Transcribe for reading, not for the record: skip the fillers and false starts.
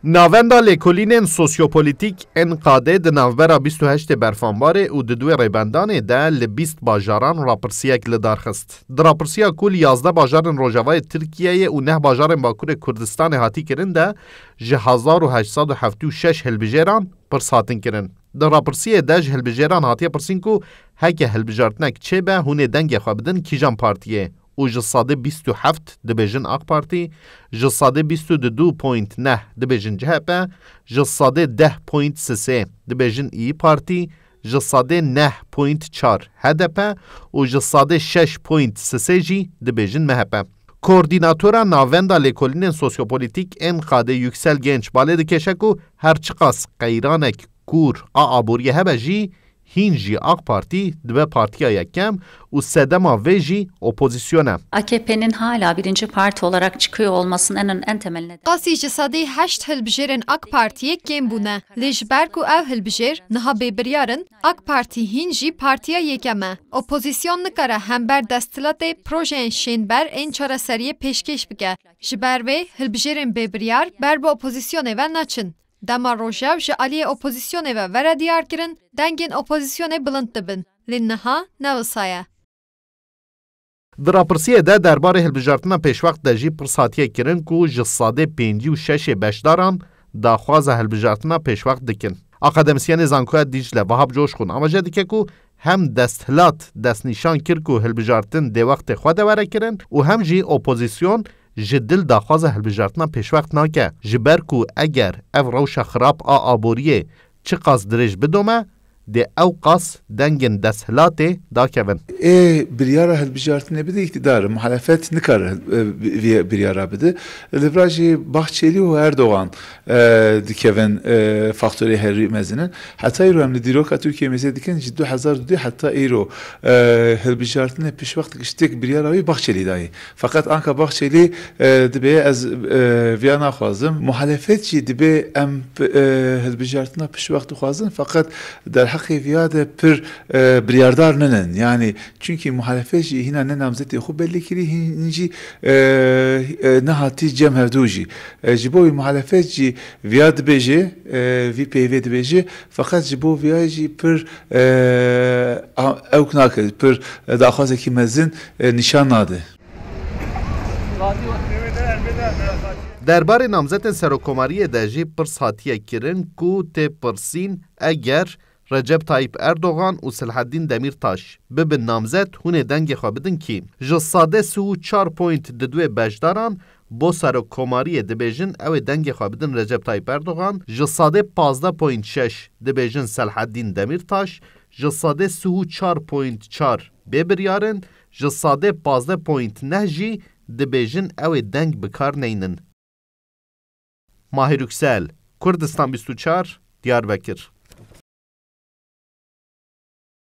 Navenda lêkolînên sosyopolitîk ên qadê di navbera 28 berfanbarê û di duê rêbendanê de li 20 bajaran rapirsiyek li dar xist. Di rapirsiya ku li 11 bajarên Rojavayê Tirkiyeyê û 9 bajarên Bakurê Kurdistanê hatî kirin de ji 1876 hilbijêran pirs hatin kirin. Di rapirsiyê de ji hilbijêran hatiye pirsîn ku heke hilbijartinek çêbe hûn ê dengê xwe bidin kîjan partiyê û ji sadê 27 dibêjin AK Partî, ji sadê 22.9 dibêjin CHP, ji sadê 10.3 dibêjin İYİ Partî, ji sadê 9.4 HDP û ji sadê 6.3 jî dibêjin MHP. Koordînatora navenda lêkolînên sosyopolitîk ên qadê Yüksel Genç balê dikeşe ku her çi qas qeyranek kûr a aboriyê hebe jî hîn jî AK Parti dibe partiya yekem û sedema vê jî opozisyona. AKP'nin hala birinci parti olarak çıkıyor olmasının en temel nedeni. Qasî ji sadê 8 hilbijêrên AK Partiyê kêm bûne. Lê ji ber ku ev hilbijêr niha bêbiryarin, AK Parti hîn jî partiya yekem e. Opozisyon nikare hember desthilatê projeyên şênber ên çareseriyê pêşkêş bike. Ji ber vê hilbijêrên bêbiryar ber bi opozisyonê ve naçin. Dema Rojav ji aliyê opozisyonê ve vere diyar kirin, dengên opozisyonê bilind dibin. Lê niha newisaye. Di rapirsiyê de derbarê hilbijartina pêşvext de jî pirs hatiye kirin ku ji sadê 56 beşdaran daxwaza hilbijartina pêşvext dikin. Akademisyenê Zankoya Dicle Vahab Coşkun amaje dike ku hem desthilat destnîşan kir ku hilbijartin dê wextê xwe de were kirin û hem jî opozisyon ji dil daxwaza hilbijartina pêşvext nake ji ber ku eger ev rewşa xirab a aboriyê çi qas dirêj bidome dê ew qas dengên desthilatê dakevin. Biryara hilbijartinê bide iktidarı muhalefet nikare biryara bide. Li vir jî Bahçeli û Erdoğan dikevin faktörê herî mezinin. Heta îro em li dîroka Tirkiye mêzê dikin ji 2002 heta îro hilbijartinê pêşvext dikiştek biryara wî Bahçeli dayê. Fakat anka Bahçeli dibe ez viya naxwazim. Muhalefet jî dibe em hilbijartina pêşvext dixwazin fakat der hakkı viyade pir biryardar nenen yani çünkü muhalefet jî hîna ne namzetê xwe belli kirî hîn jî ne hatî cem hevdû jî ji bo wî muhalefet jî viya dibêje vî peyvê dibêje fakat ji bo viya jî pir ewk nake pir daxwazekî mezin nîşan nade. Derbarê namzetên serokkomariyê de jî pirs hatiye kirin ku tê pirsîn eger Recep Tayyip Erdoğan û Selahattin Demirtaş bibin namzet hûn ê dengê xwe bidin kî ji sadê 4.2 beşdaran bo serokkomariyê dibêjin ew ê dengê xwe bidin Recep Tayyip Erdoğan, ji sadê 15.6 dibêjin Selahattin Demirtaş, ji sadê 4.4 bêbiryarin, ji sadê 15.9 jî dibêjin ew ê deng bikar neynin. Mahir Yüksel, Kurdistan 24, Diyarbakır.